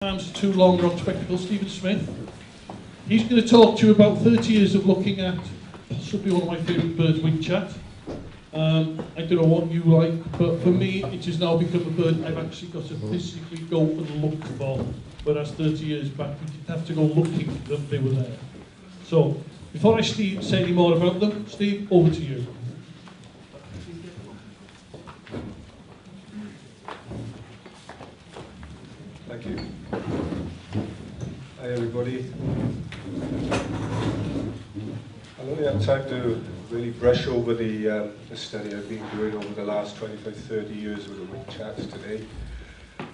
Arms too long, wrong spectacles, Stephen Smith. He's going to talk to you about 30 years of looking at possibly one of my favourite birds, Whinchat. I don't know what you like, but for me it has now become a bird I've actually got to physically go and look for, whereas 30 years back we didn't have to go looking for them, they were there. So, before I say any more about them, Steve, over to you. Thank you. Hi everybody. I'll only have time to really brush over the study I've been doing over the last 25, 30 years with the Whinchats today.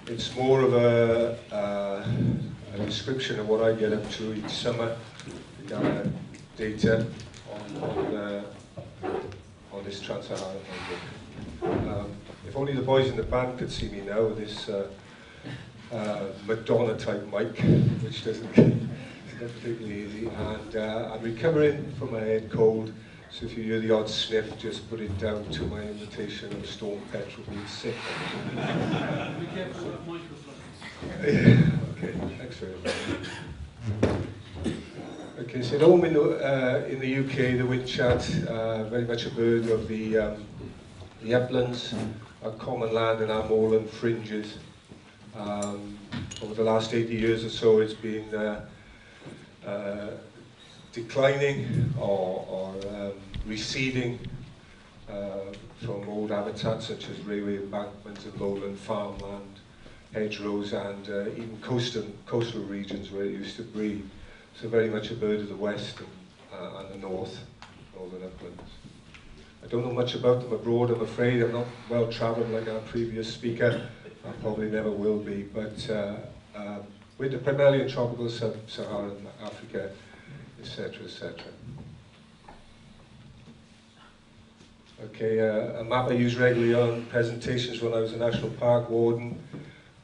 It's more of a description of what I get up to each summer to gather data on this trans-Saharan migrant. If only the boys in the band could see me now with this Madonna type mic, which doesn't it's not particularly easy, and I'm recovering from a head cold, so if you hear the odd sniff, just put it down to my invitation of Storm Petrol being sick. Be careful with microphones. Okay, thanks very much. Okay, so at home in the UK, the Whinchat, very much a bird of the uplands, our common land and our moorland fringes. Over the last 80 years or so, it's been declining or receding from old habitats such as railway embankments and lowland farmland, hedgerows, and even coastal regions where it used to breed. So very much a bird of the west and the northern uplands. I don't know much about them abroad, I'm afraid. I'm not well travelled like our previous speaker. I probably never will be, but with primarily in tropical sub-Saharan Africa, etc., etc. Okay, a map I use regularly on presentations when I was a national park warden.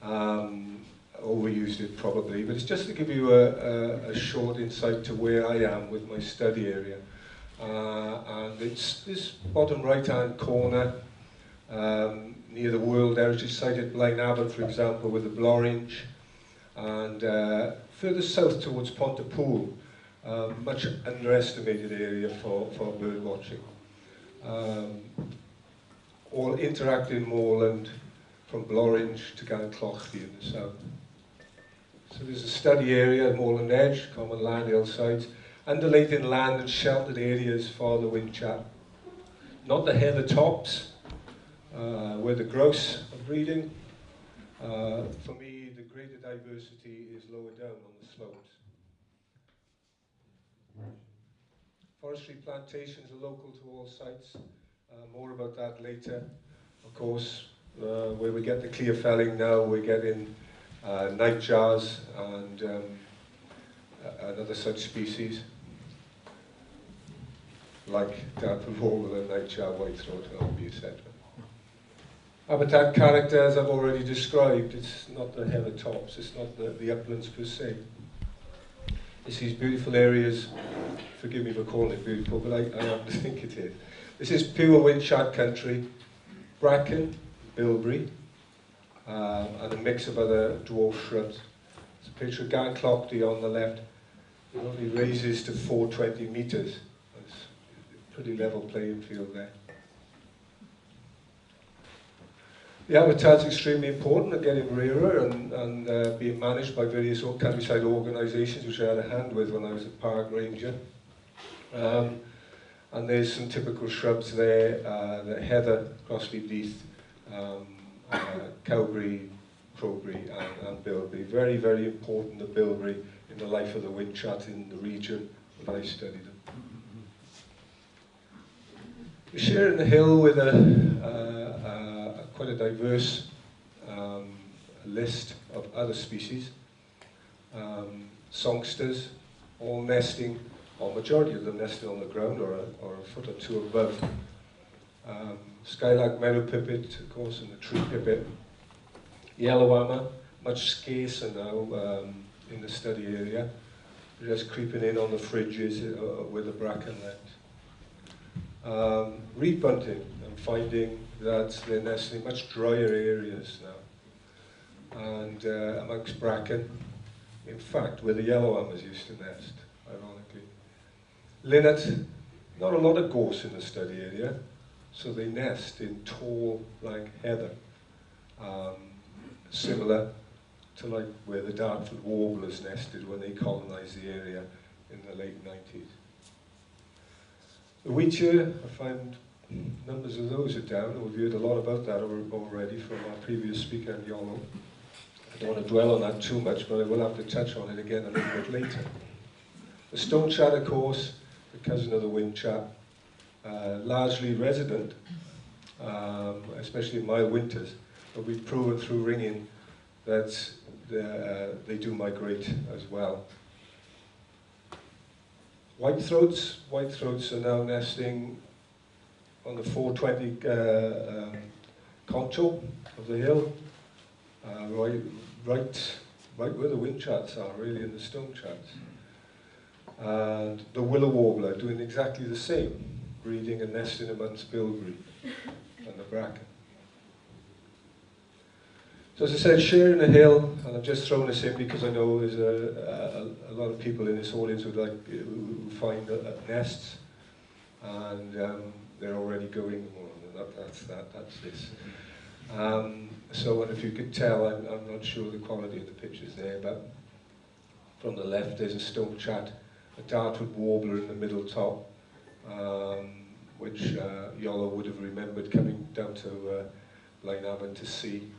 Overused it probably, but it's just to give you a short insight to where I am with my study area. And it's this bottom right-hand corner, near the World Heritage Site at Blaen Abbott, for example, with the Bloringe, and further south towards Pontypool, much underestimated area for bird watching. All interacting moorland from Bloringe to Ganclochdy in the south. So there's a study area, moorland edge, common land, hillsides, undulating land and sheltered areas for the Whinchat. Not the heather tops, where the grouse are breeding. For me, the greater diversity is lower down on the slopes. Forestry plantations are local to all sites. More about that later. Of course, where we get the clear felling now, we're getting nightjars and other such species, like dappled warbler, nightjar, white-throat, alby, etc. Habitat character, as I've already described, it's not the heather tops, it's not the uplands per se. It's these beautiful areas, forgive me for calling it beautiful, but I have to think it is. This is pure Whinchat country, bracken, bilberry, and a mix of other dwarf shrubs. It's a picture of Ganclochdy on the left. It only raises to 420 metres. That's a pretty level playing field there. The habitat's extremely important and getting rarer and being managed by various countryside organisations, which I had a hand with when I was a park ranger. And there's some typical shrubs there, the heather, crossleaf heath, cowberry, crowberry and bilberry. Very, very important, the bilberry, in the life of the Whinchat in the region when I studied them. We're sharing the hill with quite a diverse list of other species. Songsters, all nesting, or majority of them nesting on the ground or a foot or two above. Skylark meadow pipit, of course, and the tree pipit. Yellowhammer, much scarcer now in the study area, just creeping in on the fridges with the bracken net. Reed bunting, I'm finding that they're nesting in much drier areas now. and amongst bracken, in fact, where the yellow hammers used to nest, ironically. Linnet, not a lot of gorse in the study area, so they nest in tall, like heather, similar to like where the Dartford warblers nested when they colonised the area in the late 90s. The Whinchat, I find numbers of those are down, and we've heard a lot about that already from our previous speaker, Yolo. I don't want to dwell on that too much, but I will have to touch on it again a little bit later. The Stonechat, of course, the cousin of the Whinchat, largely resident, especially in mild winters, but we've proven through ringing that they do migrate as well. Whitethroats are now nesting on the 420 contour of the hill, right where the Whinchats are, really, in the Stonechats. And the willow warbler doing exactly the same, breeding and nesting amongst bilberry and the bracken. So as I said, sharing a hill, and I've just thrown this in because I know there's a lot of people in this audience who find nests, and they're already going, well, that's this. So, and if you could tell, I'm not sure the quality of the pictures there, but from the left there's a Stonechat, a Dartford warbler in the middle top, which Yolo would have remembered coming down to Blaenavon to see.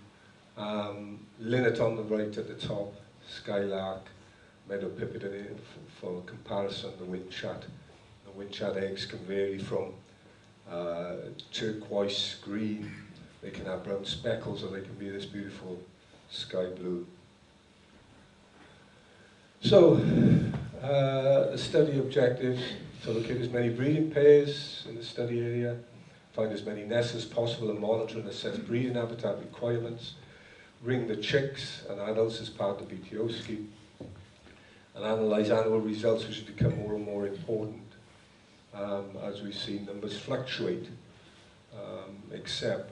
Linnet on the right at the top, skylark, meadow pipit, and for comparison, the Whinchat. The Whinchat eggs can vary from turquoise green, they can have brown speckles, or they can be this beautiful sky blue. So, the study objectives, to locate as many breeding pairs in the study area, find as many nests as possible, and monitor and assess breeding habitat requirements, ring the chicks and adults as part of the BTO scheme, and analyse annual results, which have become more and more important as we've seen numbers fluctuate, except